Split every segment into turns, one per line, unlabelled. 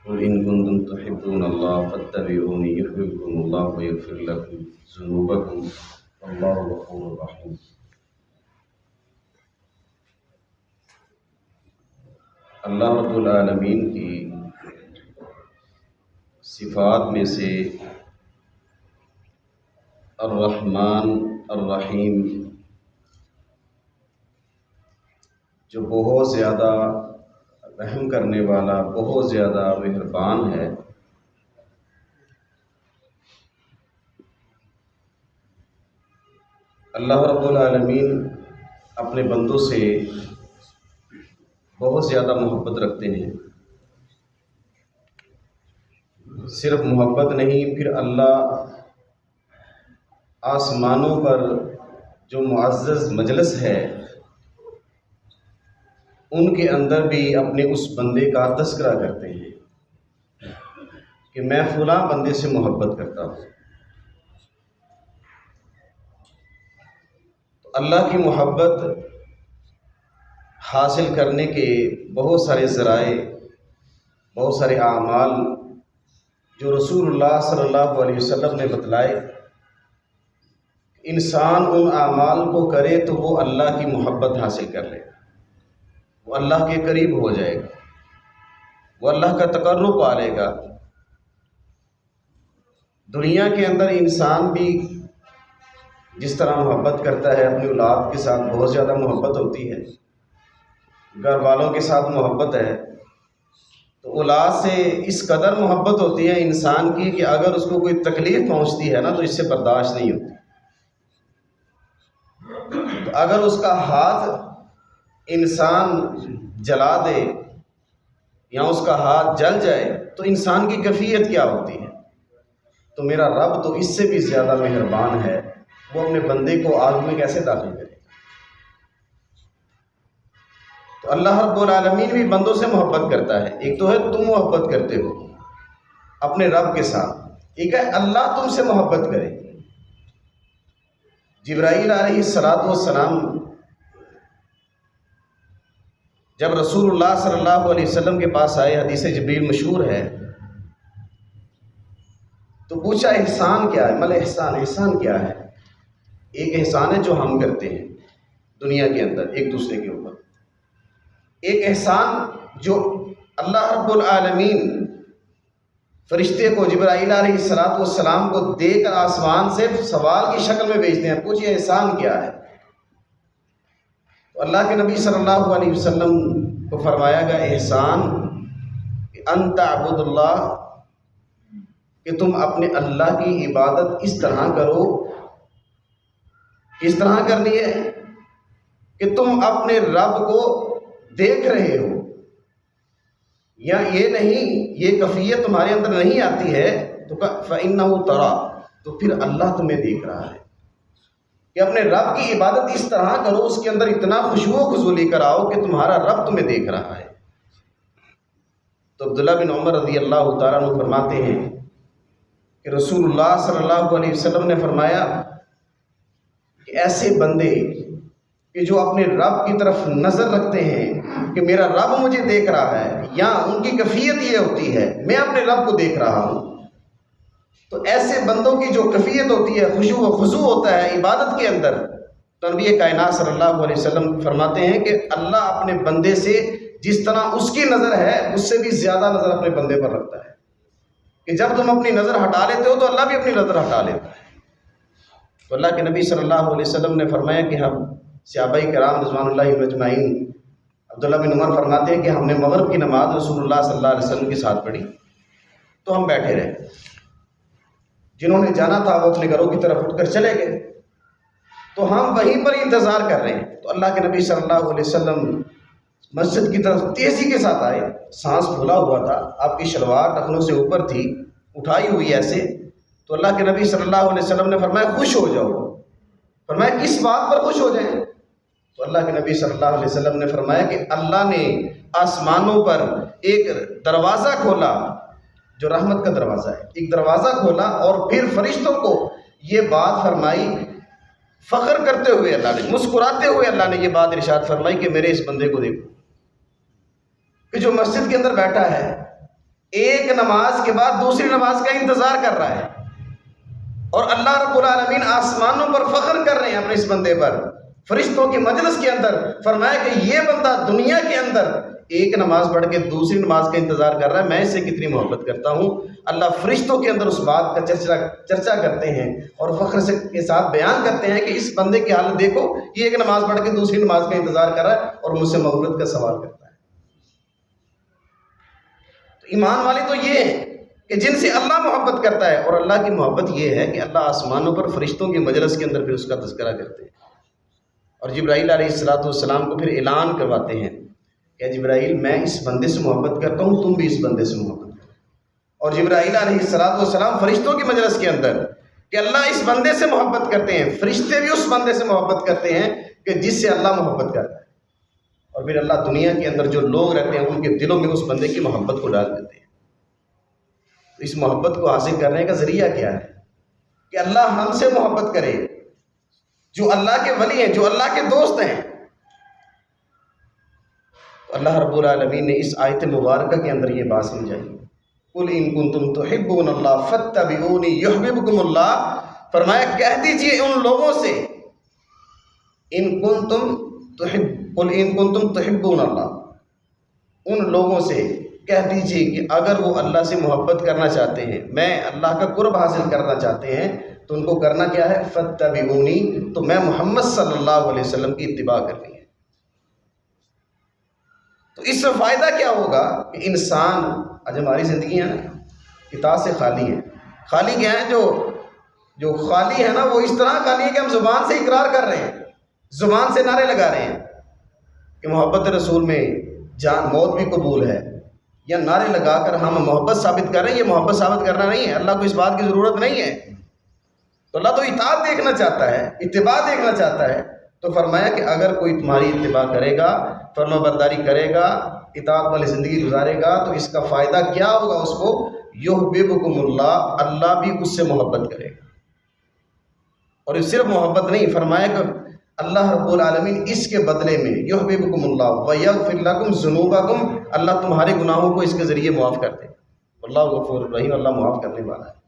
قل إن كنتم تحبون الله فاتبعوني يحببكم الله ويغفر لكم ذنوبكم والله غفور رحيم۔ اللہ رب العالمین کی صفات میں سے الرحمن الرحیم، جو بہت زیادہ رحم کرنے والا، بہت زیادہ مہربان ہے، اللہ رب العالمین اپنے بندوں سے بہت زیادہ محبت رکھتے ہیں۔ صرف محبت نہیں، پھر اللہ آسمانوں پر جو معزز مجلس ہے ان کے اندر بھی اپنے اس بندے کا تذکرہ کرتے ہیں کہ میں فلاں بندے سے محبت کرتا ہوں۔ تو اللہ کی محبت حاصل کرنے کے بہت سارے ذرائع، بہت سارے اعمال جو رسول اللہ صلی اللہ علیہ وسلم نے بتلائے، انسان ان اعمال کو کرے تو وہ اللہ کی محبت حاصل کر لے گا، وہ اللہ کے قریب ہو جائے گا، وہ اللہ کا تقرب پا لے گا۔ دنیا کے اندر انسان بھی جس طرح محبت کرتا ہے، اپنی اولاد کے ساتھ بہت زیادہ محبت ہوتی ہے، گھر والوں کے ساتھ محبت ہے، تو اولاد سے اس قدر محبت ہوتی ہے انسان کی کہ اگر اس کو کوئی تکلیف پہنچتی ہے نا تو اس سے برداشت نہیں ہوتی۔ تو اگر اس کا ہاتھ انسان جلا دے یا اس کا ہاتھ جل جائے تو انسان کی کیفیت کیا ہوتی ہے؟ تو میرا رب تو اس سے بھی زیادہ مہربان ہے، وہ اپنے بندے کو آگ میں کیسے داخل کرے؟ تو اللہ رب العالمین بھی بندوں سے محبت کرتا ہے۔ ایک تو ہے تم محبت کرتے ہو اپنے رب کے ساتھ، ایک ہے اللہ تم سے محبت کرے۔ جبرائیل علیہ السلام جب رسول اللہ صلی اللہ علیہ وسلم کے پاس آئے، حدیث جبریل مشہور ہے، تو پوچھا احسان کیا ہے؟ مل احسان، احسان کیا ہے؟ ایک احسان ہے جو ہم کرتے ہیں دنیا کے اندر ایک دوسرے کے اوپر، ایک احسان جو اللہ رب العالمین فرشتے کو، جبرائیل علیہ السلام کو دے کر آسمان سے سوال کی شکل میں بھیجتے ہیں، پوچھئے احسان کیا ہے؟ تو اللہ کے نبی صلی اللہ علیہ وسلم کو فرمایا گیا احسان کہ ان تعبد اللہ، کہ تم اپنے اللہ کی عبادت اس طرح کرو، کس طرح کرنی ہے؟ کہ تم اپنے رب کو دیکھ رہے ہو، یا یہ نہیں، یہ کیفیت تمہارے اندر نہیں آتی ہے تو فَإِنَّهُ تَرَى، تو پھر اللہ تمہیں دیکھ رہا ہے۔ کہ اپنے رب کی عبادت اس طرح کرو، اس کے اندر اتنا خشوع و خضوع لے کر آؤ کہ تمہارا رب تمہیں دیکھ رہا ہے۔ تو عبداللہ بن عمر رضی اللہ تعالیٰ عنہ فرماتے ہیں کہ رسول اللہ صلی اللہ علیہ وسلم نے فرمایا کہ ایسے بندے کہ جو اپنے رب کی طرف نظر رکھتے ہیں کہ میرا رب مجھے دیکھ رہا ہے، یا ان کی کیفیت یہ ہوتی ہے میں اپنے رب کو دیکھ رہا ہوں، تو ایسے بندوں کی جو کیفیت ہوتی ہے، خشوع و خضوع ہوتا ہے عبادت کے اندر، تو نبی کائنات صلی اللہ علیہ وسلم فرماتے ہیں کہ اللہ اپنے بندے سے جس طرح اس کی نظر ہے اس سے بھی زیادہ نظر اپنے بندے پر رکھتا ہے، کہ جب تم اپنی نظر ہٹا لیتے ہو تو اللہ بھی اپنی نظر ہٹا لیتا ہے۔ تو اللہ کے نبی صلی اللہ علیہ وسلم نے فرمایا کہ ہم صحابہ کرام رضوان اللہ اجمعین، عبداللہ بن عمر فرماتے ہیں کہ ہم نے مغرب کی نماز رسول اللہ صلی اللہ علیہ وسلم کے ساتھ پڑھی، تو ہم بیٹھے رہے، جنہوں نے جانا تھا وہ اپنے گھروں کی طرف اٹھ کر چلے گئے، تو ہم وہیں پر انتظار کر رہے ہیں۔ تو اللہ کے نبی صلی اللہ علیہ وسلم مسجد کی طرف تیزی کے ساتھ آئے، سانس پھولا ہوا تھا، آپ کی شلوار ٹخنوں سے اوپر تھی، اٹھائی ہوئی ایسے، تو اللہ کے نبی صلی اللہ علیہ وسلم نے فرمایا خوش ہو جاؤ۔ فرمایا کس بات پر خوش ہو جائیں؟ تو اللہ کے نبی صلی اللہ علیہ وسلم نے فرمایا کہ اللہ نے آسمانوں پر ایک دروازہ کھولا جو رحمت کا دروازہ ہے، ایک دروازہ کھولا، اور پھر فرشتوں کو یہ بات فرمائی، فخر کرتے ہوئے اللہ نے، مسکراتے ہوئے اللہ نے یہ بات ارشاد فرمائی کہ میرے اس بندے کو دیکھو کہ جو مسجد کے اندر بیٹھا ہے، ایک نماز کے بعد دوسری نماز کا انتظار کر رہا ہے، اور اللہ رب العالمین آسمانوں پر فخر کر رہے ہیں اپنے اس بندے پر، فرشتوں کی مجلس کے اندر فرمایا کہ یہ بندہ دنیا کے اندر ایک نماز پڑھ کے دوسری نماز کا انتظار کر رہا ہے، میں اس سے کتنی محبت کرتا ہوں۔ اللہ فرشتوں کے اندر اس بات کا چرچا کرتے ہیں اور فخر کے ساتھ بیان کرتے ہیں کہ اس بندے کی حالت دیکھو، یہ ایک نماز پڑھ کے دوسری نماز کا انتظار کر رہا ہے اور مجھ سے مغفرت کا سوال کرتا ہے۔ تو ایمان والی تو یہ ہے کہ جن سے اللہ محبت کرتا ہے، اور اللہ کی محبت یہ ہے کہ اللہ آسمانوں پر فرشتوں کی مجلس کے اندر پھر اس کا تذکرہ کرتے ہیں، اور جبرائیل علیہ السلام کو پھر اعلان کرواتے ہیں کہ جبرائیل میں اس بندے سے محبت کرتا ہوں، تم بھی اس بندے سے محبت کرو۔ اور جبرائیل علیہ السلام فرشتوں کی مجلس کے اندر کہ اللہ اس بندے سے محبت کرتے ہیں، فرشتے بھی اس بندے سے محبت کرتے ہیں کہ جس سے اللہ محبت کرتا ہے، اور پھر اللہ دنیا کے اندر جو لوگ رہتے ہیں ان کے دلوں میں اس بندے کی محبت کو ڈال دیتے ہیں۔ اس محبت کو حاصل کرنے کا ذریعہ کیا ہے کہ اللہ ہم سے محبت کرے، جو اللہ کے ولی ہیں، جو اللہ کے دوست ہیں۔ اللہ رب العالمین نے اس آیت مبارکہ کے اندر یہ بات سمجھائی، قُلْ إِن كُنتُمْ تُحِبُّونَ اللَّهَ فَاتَّبِعُونِي يُحْبِبْكُمُ اللَّهُ، فرمایا کہہ دیجئے ان لوگوں سے، قُلْ إِن كُنتُمْ تُحِبُّونَ اللَّهَ، ان لوگوں سے کہہ دیجئے کہ اگر وہ اللہ سے محبت کرنا چاہتے ہیں، میں اللہ کا قرب حاصل کرنا چاہتے ہیں، تو ان کو کرنا کیا ہے؟ فَاتَّبِعُونِی، تو میں محمد صلی اللہ علیہ وسلم کی اتباع کرنی ہے۔ تو اس سے فائدہ کیا ہوگا کہ انسان، آج ہماری زندگیاں اطاعت سے خالی ہیں۔ خالی کیا ہے؟ جو خالی ہے نا، وہ اس طرح خالی ہے کہ ہم زبان سے اقرار کر رہے ہیں، زبان سے نعرے لگا رہے ہیں کہ محبت رسول میں جان موت بھی قبول ہے، یا نعرے لگا کر ہم محبت ثابت کر رہے ہیں۔ یہ محبت ثابت کرنا نہیں ہے، اللہ کو اس بات کی ضرورت نہیں ہے۔ تو اللہ تو اطاعت دیکھنا چاہتا ہے، اتباع دیکھنا چاہتا ہے۔ تو فرمایا کہ اگر کوئی تمہاری اتباع کرے گا، فرما برداری کرے گا، اطاعت والی زندگی گزارے گا، تو اس کا فائدہ کیا ہوگا اس کو؟ یحببکم اللہ، اللہ بھی اس سے محبت کرے گا۔ اور صرف محبت نہیں، فرمایا کہ اللہ رب العالمین اس کے بدلے میں یحببکم اللہ ویغفر لکم ذنوبکم، اللہ تمہارے گناہوں کو اس کے ذریعے معاف کر دے۔ اللہ غفور الرحیم، اللہ معاف کرنے والا ہے۔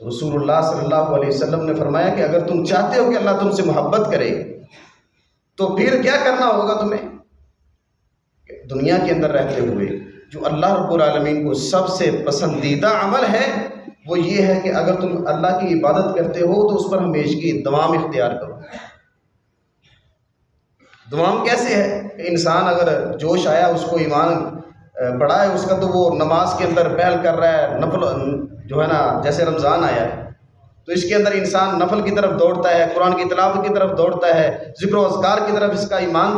تو رسول اللہ صلی اللہ علیہ وسلم نے فرمایا کہ اگر تم چاہتے ہو کہ اللہ تم سے محبت کرے تو پھر کیا کرنا ہوگا تمہیں؟ دنیا کے اندر رہتے ہوئے جو اللہ رب العالمین کو سب سے پسندیدہ عمل ہے وہ یہ ہے کہ اگر تم اللہ کی عبادت کرتے ہو تو اس پر ہمیشگی دوام اختیار کرو۔ دوام کیسے ہے کہ انسان اگر جوش آیا، اس کو ایمان بڑھا ہے اس کا، تو وہ نماز کے اندر پہل کر رہا ہے، نفل جو ہے نا، جیسے رمضان آیا ہے تو اس کے اندر انسان نفل کی طرف دوڑتا ہے، قرآن کی تلاوت کی طرف دوڑتا ہے، ذکر و اذکار کی طرف اس کا ایمان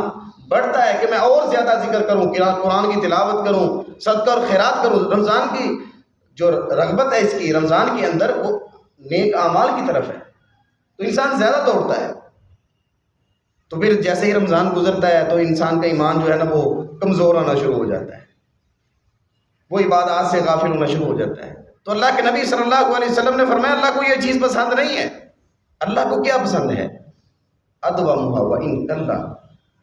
بڑھتا ہے کہ میں اور زیادہ ذکر کروں، قرآن کی تلاوت کروں، صدقہ اور خیرات کروں۔ رمضان کی جو رغبت ہے اس کی رمضان کے اندر وہ نیک اعمال کی طرف ہے، تو انسان زیادہ دوڑتا ہے۔ تو پھر جیسے ہی رمضان گزرتا ہے تو انسان کا ایمان جو ہے نا وہ کمزور ہونا شروع ہو جاتا ہے، وہ عبادات سے غافل ہونا شروع ہو جاتا ہے۔ تو اللہ کے نبی صلی اللہ علیہ وسلم نے فرمایا اللہ کو یہ چیز پسند نہیں ہے۔ اللہ کو کیا پسند ہے؟ ادومھا وان قل،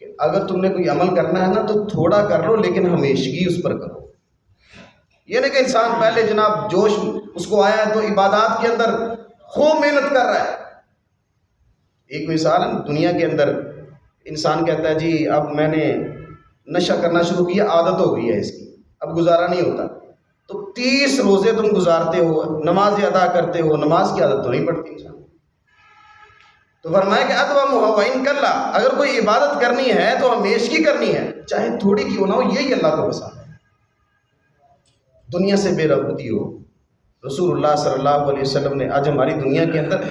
کہ اگر تم نے کوئی عمل کرنا ہے نا تو تھوڑا کر لو لیکن ہمیشگی اس پر کرو۔ یہ نہیں کہ انسان پہلے جناب جوش اس کو آیا ہے تو عبادات کے اندر خوب محنت کر رہا ہے۔ ایک مثال ہے دنیا کے اندر، انسان کہتا ہے جی اب میں نے نشہ کرنا شروع کیا، عادت ہو گئی ہے اس کی، اب گزارا نہیں ہوتا، تو 30 روزے تم گزارتے ہو، نماز ادا کرتے ہو، نماز کی عادت تو نہیں پڑتی انسان۔ تو فرمایا کہ ادومھا وان قل، اگر کوئی عبادت کرنی ہے تو ہمیشگی کرنی ہے، چاہے تھوڑی کیوں نہ ہو، یہی اللہ کو پسند ہے۔ دنیا سے بے رغبتی ہو۔ رسول اللہ صلی اللہ علیہ وسلم نے آج ہماری دنیا کے اندر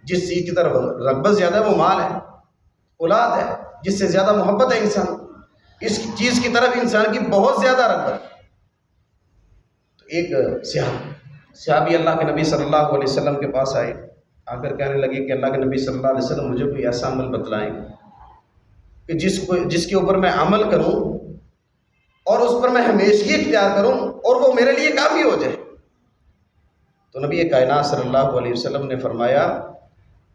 جس چیز کی طرف رغبت زیادہ ہے وہ مال ہے، اولاد ہے، جس سے زیادہ محبت ہے انسان، اس چیز کی طرف انسان کی بہت زیادہ رغبت۔ تو ایک صحابی اللہ کے نبی صلی اللہ علیہ وسلم کے پاس آئے، آ کر کہنے لگے کہ اللہ کے نبی صلی اللہ علیہ وسلم مجھے کوئی ایسا عمل بتلائیں کہ جس کے اوپر میں عمل کروں اور اس پر میں ہمیشگی اختیار کروں اور وہ میرے لیے کافی ہو جائے۔ تو نبی کائنات صلی اللہ علیہ وسلم نے فرمایا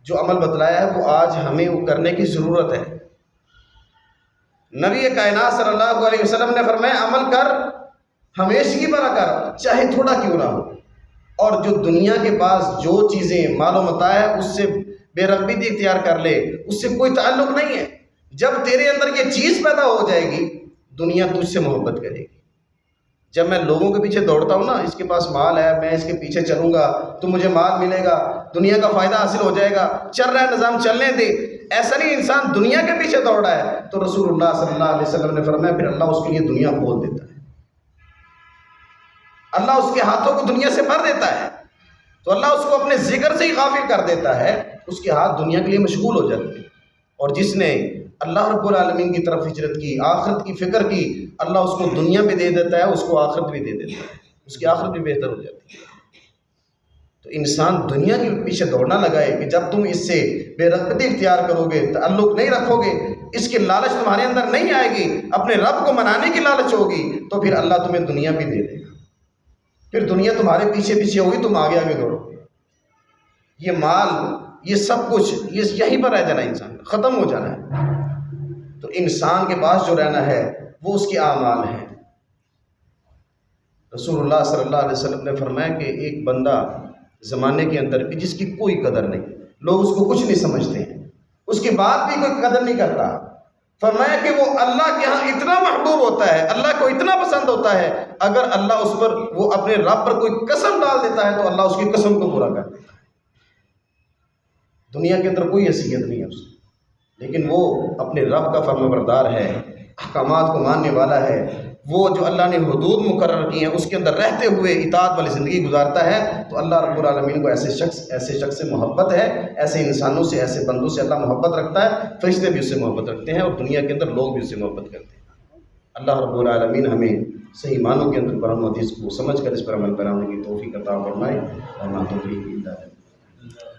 جو عمل بتلایا ہے وہ آج ہمیں وہ کرنے کی ضرورت ہے۔ نبی کائنات صلی اللہ علیہ وسلم نے فرمایا عمل کر ہمیشگی برا کر، چاہے تھوڑا کیوں نہ ہو۔ اور جو دنیا کے پاس جو چیزیں مال و متاع ہے اس سے بے رغبتی اختیار کر لے، اس سے کوئی تعلق نہیں ہے۔ جب تیرے اندر یہ چیز پیدا ہو جائے گی، دنیا تجھ سے محبت کرے گی۔ جب میں لوگوں کے پیچھے دوڑتا ہوں نا، اس کے پاس مال ہے، میں اس کے پیچھے چلوں گا تو مجھے مال ملے گا، دنیا کا فائدہ حاصل ہو جائے گا، چل رہا ہے نظام چلنے دے، ایسا نہیں۔ انسان دنیا کے پیچھے دوڑ رہا ہے تو رسول اللہ صلی اللہ علیہ وسلم نے فرمایا پھر اللہ اس کے لیے دنیا کھول دیتا ہے، اللہ اس کے ہاتھوں کو دنیا سے بھر دیتا ہے، تو اللہ اس کو اپنے ذکر سے ہی غافل کر دیتا ہے، اس کے ہاتھ دنیا کے لیے مشغول ہو جاتے ہیں۔ اور جس نے اللہ رب العالمین کی طرف ہجرت کی، آخرت کی فکر کی، اللہ اس کو دنیا بھی دے دیتا ہے، اس کو آخرت بھی دے دیتا ہے، اس کی آخرت بھی بہتر ہو جاتی ہے۔ تو انسان دنیا کے پیچھے دوڑنا لگائے کہ جب تم اس سے بے رغبتی اختیار کرو گے، تعلق نہیں رکھو گے، اس کی لالچ تمہارے اندر نہیں آئے گی، اپنے رب کو منانے کی لالچ ہوگی، تو پھر اللہ تمہیں دنیا بھی دے دے گا، پھر دنیا تمہارے پیچھے پیچھے ہوگی، تم آگے آگے دوڑو گے۔ یہ مال، یہ سب کچھ، یہ یہیں پر رہ جانا، انسان ختم ہو جانا ہے۔ تو انسان کے پاس جو رہنا ہے وہ اس کے اعمال ہیں۔ رسول اللہ صلی اللہ علیہ وسلم نے فرمایا کہ ایک بندہ زمانے کے اندر جس کی کوئی قدر نہیں، لوگ اس کو کچھ نہیں سمجھتے ہیں، اس کی بات بھی کوئی قدر نہیں کرتا، فرمایا کہ وہ اللہ کے ہاں اتنا محبوب ہوتا ہے، اللہ کو اتنا پسند ہوتا ہے، اگر اللہ اس پر، وہ اپنے رب پر کوئی قسم ڈال دیتا ہے تو اللہ اس کی قسم کو پورا کر دیتا ہے۔ دنیا کے اندر کوئی حیثیت نہیں ہے اس کی، لیکن وہ اپنے رب کا فرمانبردار ہے، احکامات کو ماننے والا ہے، وہ جو اللہ نے حدود مقرر کی ہیں اس کے اندر رہتے ہوئے اطاعت والی زندگی گزارتا ہے، تو اللہ رب العالمین کو ایسے شخص سے محبت ہے، ایسے انسانوں سے، ایسے بندوں سے اللہ محبت رکھتا ہے، فرشتے بھی اس سے محبت رکھتے ہیں، اور دنیا کے اندر لوگ بھی اس سے محبت کرتے ہیں۔ اللہ رب العالمین ہمیں صحیح معنوں کے اندر قرآن و حدیث کو سمجھ کر اس پر عمل کرانے کی توفیق عطا فرمائے، اور نہ توفیق الا باللہ۔